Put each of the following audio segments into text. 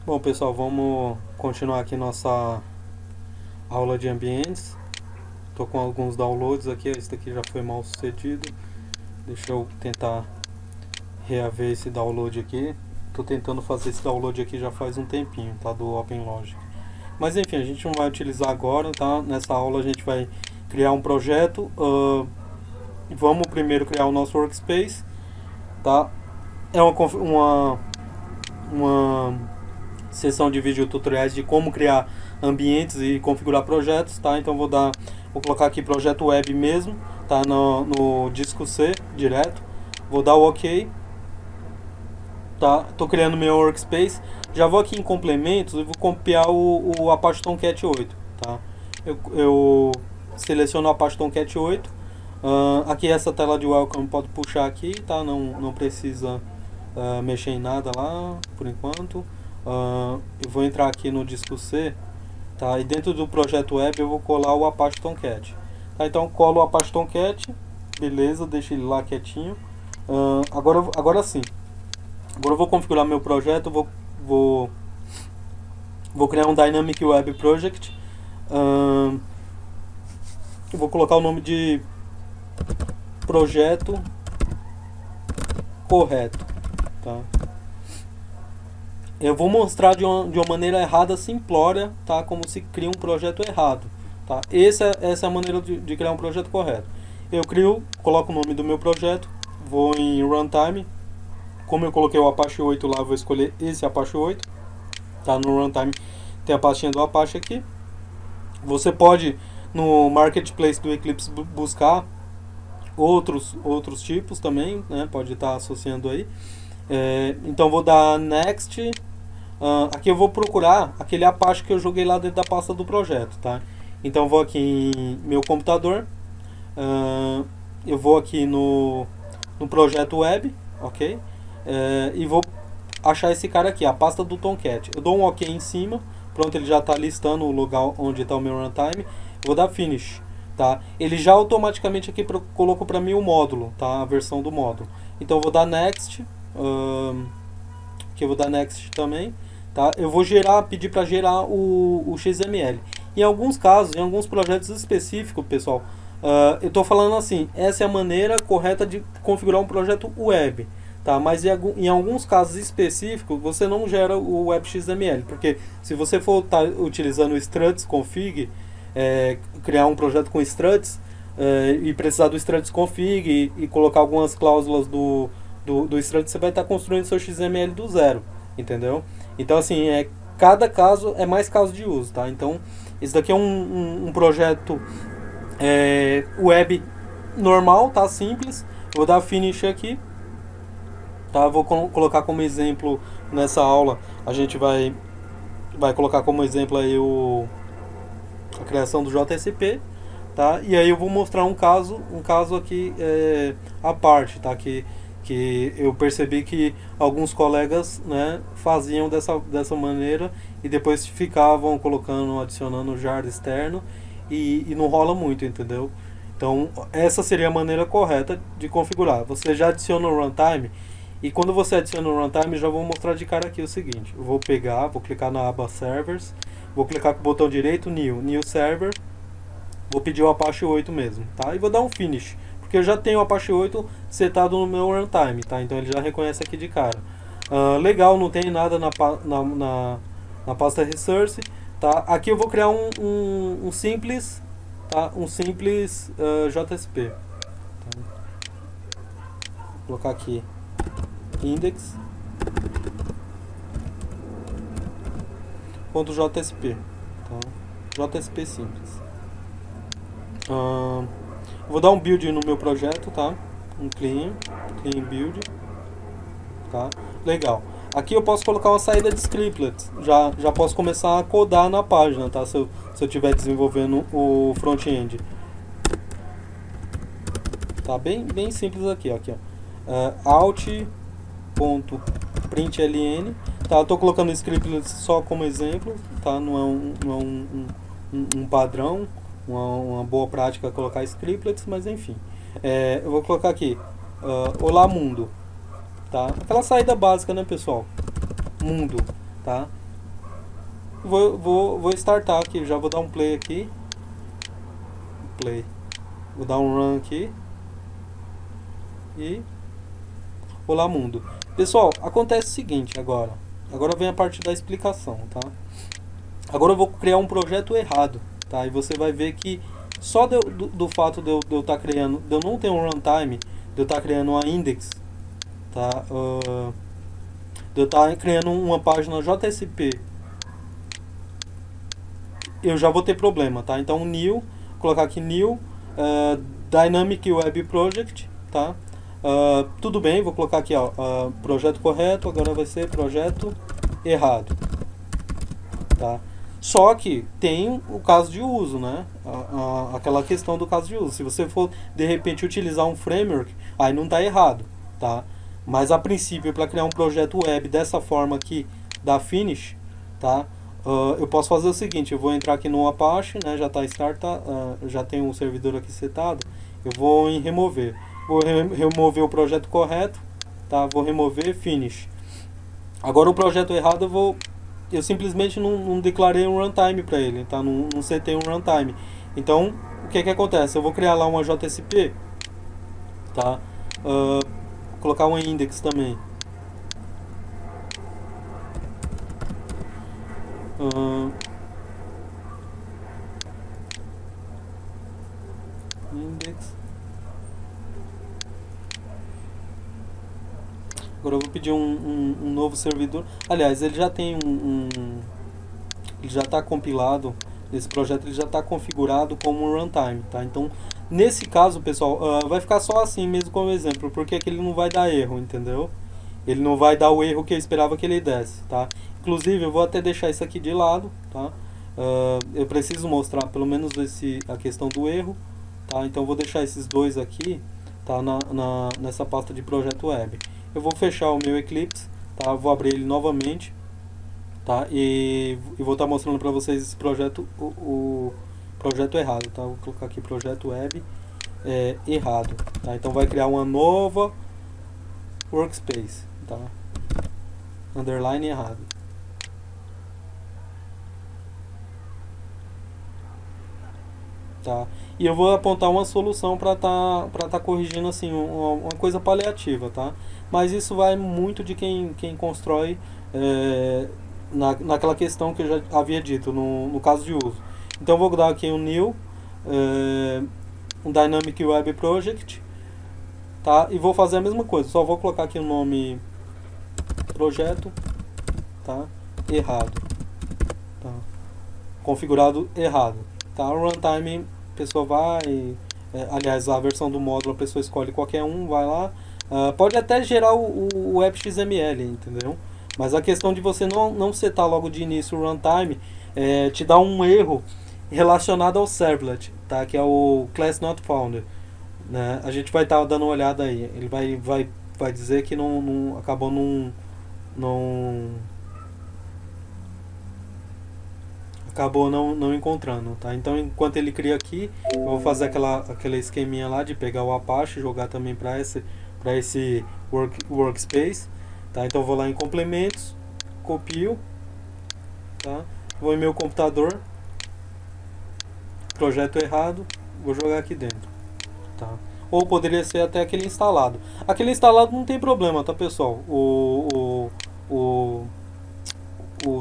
Bom, pessoal, vamos continuar aqui nossa aula de ambientes. Estou com alguns downloads aqui, esse daqui já foi mal sucedido. Deixa eu tentar reaver esse download aqui. Estou tentando fazer esse download aqui já faz um tempinho, tá? Do OpenLogic. Mas enfim, a gente não vai utilizar agora, tá? Nessa aula a gente vai criar um projeto. Vamos primeiro criar o nosso workspace, tá? É uma sessão de vídeo tutoriais de como criar ambientes e configurar projetos, tá? Então vou colocar aqui projeto web mesmo, tá? No disco C direto. Vou dar o OK, tá? Tô criando meu workspace. Já vou aqui em complementos e vou copiar o Apache Tomcat 8, tá? Eu seleciono o Apache Tomcat 8. Aqui essa tela de welcome pode puxar aqui, tá? Não precisa mexer em nada lá por enquanto. Eu vou entrar aqui no disco C, tá? E dentro do projeto web eu vou colar o Apache Tomcat, tá? Então colo o Apache Tomcat, beleza, deixa ele lá quietinho. Agora sim, agora eu vou configurar meu projeto. Vou criar um Dynamic Web Project. Eu vou colocar o nome de projeto correto, tá? Eu vou mostrar de uma maneira errada, simplória, tá? Como se cria um projeto errado, tá? Essa é a maneira de criar um projeto correto. Eu coloco o nome do meu projeto, vou em Runtime. Como eu coloquei o Apache 8 lá, vou escolher esse Apache 8, tá? No Runtime tem a pastinha do Apache aqui. Você pode no Marketplace do Eclipse buscar outros tipos também, né? Pode estar associando aí. Então vou dar Next. Aqui eu vou procurar aquele Apache que eu joguei lá dentro da pasta do projeto, tá? Então vou aqui em meu computador. Eu vou aqui no projeto web, ok? E vou achar esse cara aqui, a pasta do Tomcat. Eu dou um OK em cima. Pronto, ele já está listando o lugar onde está o meu runtime. Vou dar Finish, tá? Ele já automaticamente aqui colocou para mim o módulo, tá? A versão do módulo. Então eu vou dar Next. Aqui eu vou dar Next também, tá? Eu vou pedir para gerar o XML. Em alguns casos, em alguns projetos específicos, pessoal, eu estou falando assim, essa é a maneira correta de configurar um projeto web, tá? Mas em alguns casos específicos você não gera o web XML, porque se você for estar utilizando o struts config, criar um projeto com struts e precisar do struts config e colocar algumas cláusulas do struts, você vai estar construindo seu XML do zero, entendeu? Então assim, cada caso é mais caso de uso, tá? Então esse daqui é um projeto web normal, tá? Simples. Vou dar Finish aqui, tá? Vou colocar como exemplo nessa aula, a gente vai colocar como exemplo aí a criação do JSP, tá? E aí eu vou mostrar um caso aqui à parte, tá? Que eu percebi que alguns colegas, né, faziam dessa maneira e depois ficavam adicionando jar externo e não rola muito, entendeu? Então essa seria a maneira correta de configurar. Você já adiciona o runtime, e quando você adiciona o runtime, já vou mostrar de cara aqui o seguinte: eu vou clicar na aba Servers, vou clicar com o botão direito, New Server, vou pedir o Apache 8 mesmo, tá? E vou dar um Finish, porque eu já tenho o Apache 8 setado no meu runtime, tá? Então ele já reconhece aqui de cara. Legal, não tem nada na pasta Resource, tá? Aqui eu vou criar um simples, tá? Um simples JSP, tá? Vou colocar aqui index.jsp, tá? JSP simples. Vou dar um build no meu projeto, tá? Um clean build, tá? Legal. Aqui eu posso colocar uma saída de scriptlets. Já posso começar a codar na página, tá? Se eu estiver desenvolvendo o front-end. Tá bem simples aqui, ó. Alt.println, tá? Eu tô colocando scriptlets só como exemplo, tá? Não é um padrão, uma boa prática colocar scriptlets, mas enfim. Eu vou colocar aqui olá mundo, tá? Aquela saída básica, né, pessoal? Mundo, tá? vou startar aqui, já vou dar um play aqui. Play. Vou dar um run aqui. E olá mundo. Pessoal, acontece o seguinte agora. Agora vem a parte da explicação, tá? Agora eu vou criar um projeto errado, tá? E você vai ver que só do fato de eu estar criando, de eu não ter um runtime, de eu estar criando uma index, tá? De eu estar criando uma página JSP, eu já vou ter problema, tá? Então new, colocar aqui new Dynamic Web Project, tá? Tudo bem, vou colocar aqui, ó, projeto correto, agora vai ser projeto errado, tá? Só que tem o caso de uso, né? Aquela questão do caso de uso. Se você for de repente utilizar um framework, aí não está errado, tá? Mas a princípio, para criar um projeto web dessa forma aqui da Finish, tá? Eu posso fazer o seguinte: eu vou entrar aqui no Apache, né? Já está já tem um servidor aqui setado. Eu vou em remover. Vou remover o projeto correto, tá? Vou remover Finish. Agora o projeto errado eu simplesmente não declarei um runtime para ele, tá? Não setei um runtime. Então, o que acontece? Eu vou criar lá uma JSP, tá? Colocar uma index também. Index. Agora eu vou pedir um novo servidor. Aliás, ele já tem ele já está compilado. Nesse projeto ele já está configurado como um runtime, tá? Então, nesse caso, pessoal, vai ficar só assim mesmo como exemplo, porque aqui ele não vai dar erro, entendeu? Ele não vai dar o erro que eu esperava que ele desse, tá? Inclusive, eu vou até deixar isso aqui de lado, tá? Eu preciso mostrar pelo menos a questão do erro, tá? Então, eu vou deixar esses dois aqui, tá? Nessa pasta de projeto web. Eu vou fechar o meu Eclipse, tá? Vou abrir ele novamente, tá? E vou estar mostrando para vocês esse projeto, o projeto errado, tá? Vou colocar aqui projeto web errado, tá? Então vai criar uma nova workspace, tá? Underline errado. Tá? E eu vou apontar uma solução para tá corrigindo assim uma coisa paliativa, tá? Mas isso vai muito de quem constrói naquela questão que eu já havia dito no caso de uso. Então vou dar aqui um new um Dynamic Web Project, tá? E vou fazer a mesma coisa, só vou colocar aqui o nome projeto, tá? Errado, tá? Configurado errado, tá? O runtime a pessoa vai, aliás, a versão do módulo a pessoa escolhe qualquer um, vai lá, pode até gerar o app XML, entendeu? Mas a questão de você não setar logo de início o runtime te dá um erro relacionado ao servlet, tá? Que é o class not found, né? A gente vai estar dando uma olhada aí. Ele vai dizer que acabou não encontrando, tá? Então, enquanto ele cria aqui, eu vou fazer aquele esqueminha lá de pegar o Apache, jogar também para esse workspace, tá? Então, eu vou lá em complementos, copio, tá? Vou em meu computador, projeto errado, vou jogar aqui dentro, tá? Ou poderia ser até aquele instalado. Aquele instalado não tem problema, tá, pessoal? O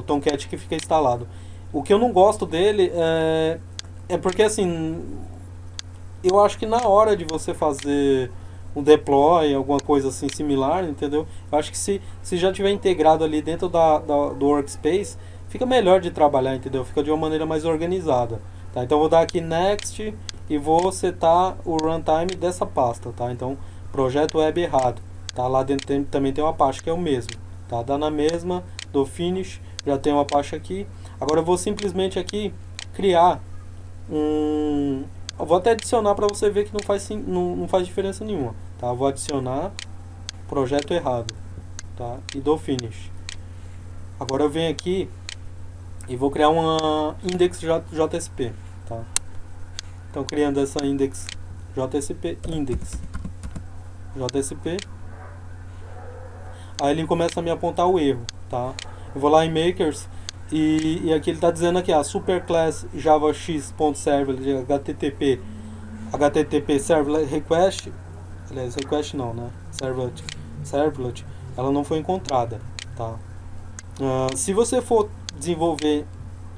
Tomcat que fica instalado. O que eu não gosto dele é porque assim, eu acho que na hora de você fazer um deploy, alguma coisa assim similar, entendeu? Eu acho que se já tiver integrado ali dentro do workspace, fica melhor de trabalhar, entendeu? Fica de uma maneira mais organizada, tá? Então eu vou dar aqui next e vou setar o runtime dessa pasta, tá? Então projeto web errado, tá? Lá dentro também tem uma Apache que é o mesmo, tá? Dá na mesma, do finish, já tem uma Apache aqui. Agora eu vou simplesmente aqui criar eu vou até adicionar para você ver que não faz diferença nenhuma, tá? Eu vou adicionar projeto errado, tá? E dou finish. Agora eu venho aqui e vou criar uma index JSP, tá? Então criando essa index JSP JSP, aí ele começa a me apontar o erro, tá? Eu vou lá em makers, E aqui ele está dizendo aqui, a superclass javax.servlet HTTP servlet request, aliás, request não, né? Servlet, ela não foi encontrada, tá? Se você for desenvolver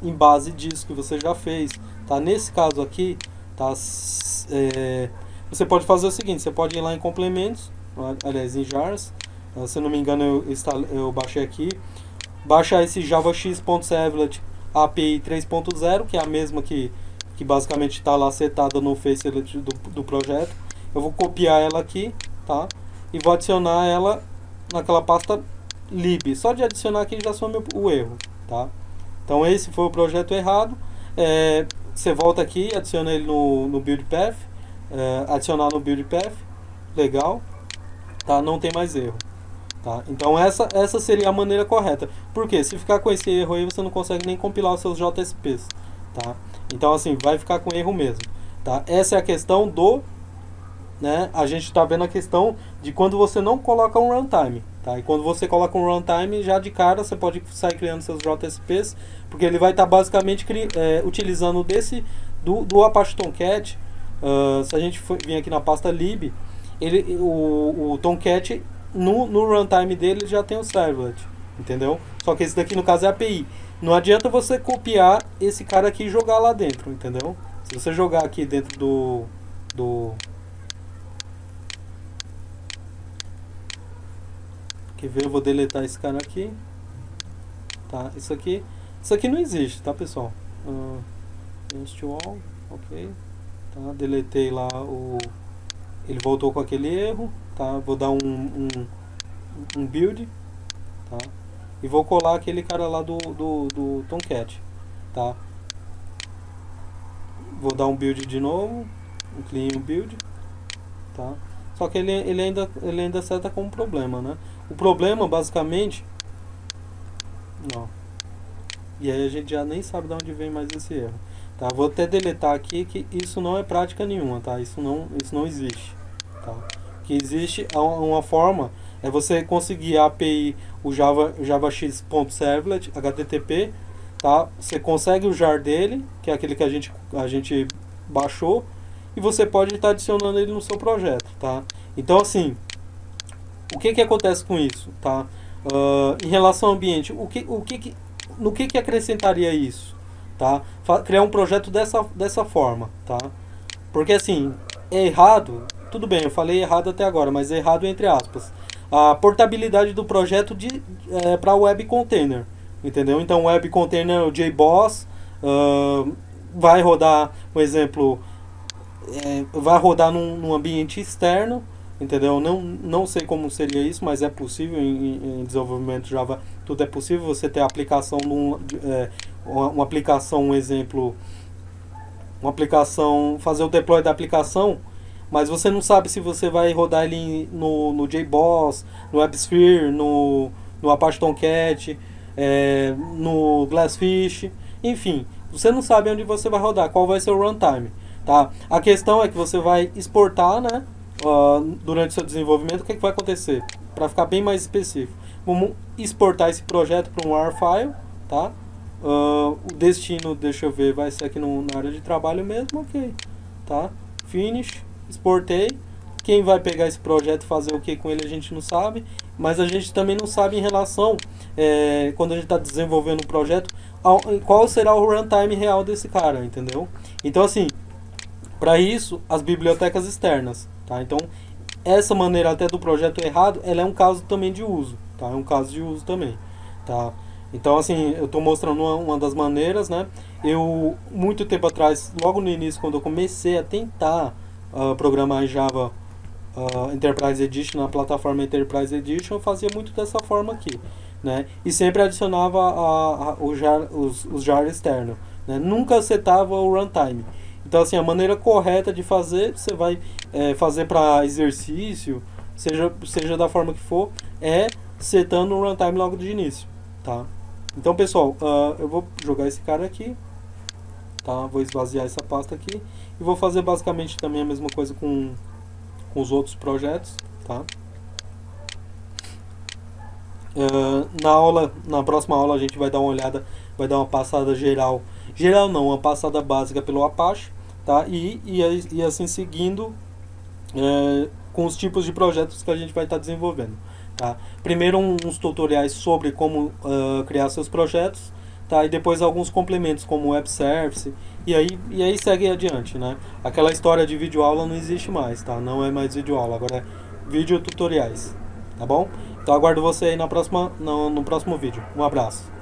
em base disso que você já fez, tá? Nesse caso aqui, tá? Você pode fazer o seguinte, você pode ir lá em complementos, aliás, em jars, se eu não me engano eu baixei aqui, baixar esse javax.servlet API 3.0, que é a mesma que basicamente está lá setada no facelet do projeto. Eu vou copiar ela aqui, tá? E vou adicionar ela naquela pasta lib. Só de adicionar aqui já some o erro, tá? Então esse foi o projeto errado. Você volta aqui, adiciona ele no build path, adicionar no build path, legal, tá? Não tem mais erro. Tá? Então essa seria a maneira correta. Porque se ficar com esse erro aí, você não consegue nem compilar os seus JSPs. Tá? Então assim, vai ficar com erro mesmo. Tá? Essa é a questão do... Né? A gente está vendo a questão de quando você não coloca um runtime. Tá? E quando você coloca um runtime, já de cara você pode sair criando seus JSPs. Porque ele vai estar basicamente utilizando do Apache Tomcat. Se a gente vir aqui na pasta lib, o Tomcat... No runtime dele já tem o servlet, entendeu? Só que esse daqui no caso é API. Não adianta você copiar esse cara aqui e jogar lá dentro, entendeu? Se você jogar aqui dentro Quer ver? Eu vou deletar esse cara aqui. Tá, isso aqui não existe, tá, pessoal? All, ok. Tá, deletei lá ele voltou com aquele erro, tá? Vou dar um build, tá? E vou colar aquele cara lá do Tomcat, tá? Vou dar um build de novo, um clean build, tá? Só que ele ainda seta como problema, né? O problema basicamente, ó, e aí a gente já nem sabe de onde vem mais esse erro, tá? Vou até deletar aqui que isso não é prática nenhuma, tá? Isso não existe, tá? O que existe é uma forma, é você conseguir a API, o javax.servlet HTTP, tá? Você consegue o jar dele, que é aquele que a gente baixou, e você pode estar adicionando ele no seu projeto, tá? Então assim, o que acontece com isso, tá? Em relação ao ambiente, no que acrescentaria isso, tá? Criar um projeto dessa forma, tá? Porque assim, é errado, tudo bem, eu falei errado até agora, mas é errado entre aspas. A portabilidade do projeto para web container, entendeu? Então web container, o JBoss, vai rodar, por exemplo, vai rodar num ambiente externo, entendeu? Não sei como seria isso, mas é possível em desenvolvimento Java, tudo é possível. Você ter a aplicação uma aplicação, um exemplo, uma aplicação, fazer o deploy da aplicação, mas você não sabe se você vai rodar ele no JBoss, no WebSphere, no Apache Tomcat, no Glassfish, enfim, você não sabe onde você vai rodar, qual vai ser o runtime, tá? A questão é que você vai exportar, né? Durante o seu desenvolvimento, o que vai acontecer? Para ficar bem mais específico, vamos exportar esse projeto para um WAR file, tá? O destino, deixa eu ver, vai ser aqui na área de trabalho mesmo, ok, tá? Finish, exportei. Quem vai pegar esse projeto e fazer o que com ele a gente não sabe, mas a gente também não sabe em relação, quando a gente está desenvolvendo um projeto, qual será o runtime real desse cara, entendeu? Então assim, para isso, as bibliotecas externas, tá? Então, essa maneira até do projeto errado, ela é um caso também de uso, tá? É um caso de uso também, tá? Então, assim, eu estou mostrando uma das maneiras, né? Eu, muito tempo atrás, logo no início, quando eu comecei a tentar programar em Java Enterprise Edition, na plataforma Enterprise Edition, eu fazia muito dessa forma aqui, né? E sempre adicionava os jar externos, né? Nunca setava o runtime. Então, assim, a maneira correta de fazer, você vai fazer para exercício, seja da forma que for, é setando o runtime logo de início, tá? Então, pessoal, eu vou jogar esse cara aqui, tá? Vou esvaziar essa pasta aqui e vou fazer basicamente também a mesma coisa com os outros projetos, tá? Na próxima aula a gente vai dar uma olhada, vai dar uma passada geral, geral não, uma passada básica pelo Apache, tá? E assim seguindo com os tipos de projetos que a gente vai estar desenvolvendo, tá? Primeiro uns tutoriais sobre como criar seus projetos, tá? E depois alguns complementos como web service e aí segue adiante, né? Aquela história de videoaula não existe mais, tá? Não é mais videoaula, agora é vídeo tutoriais, tá bom? Então aguardo você aí no próximo vídeo. Um abraço.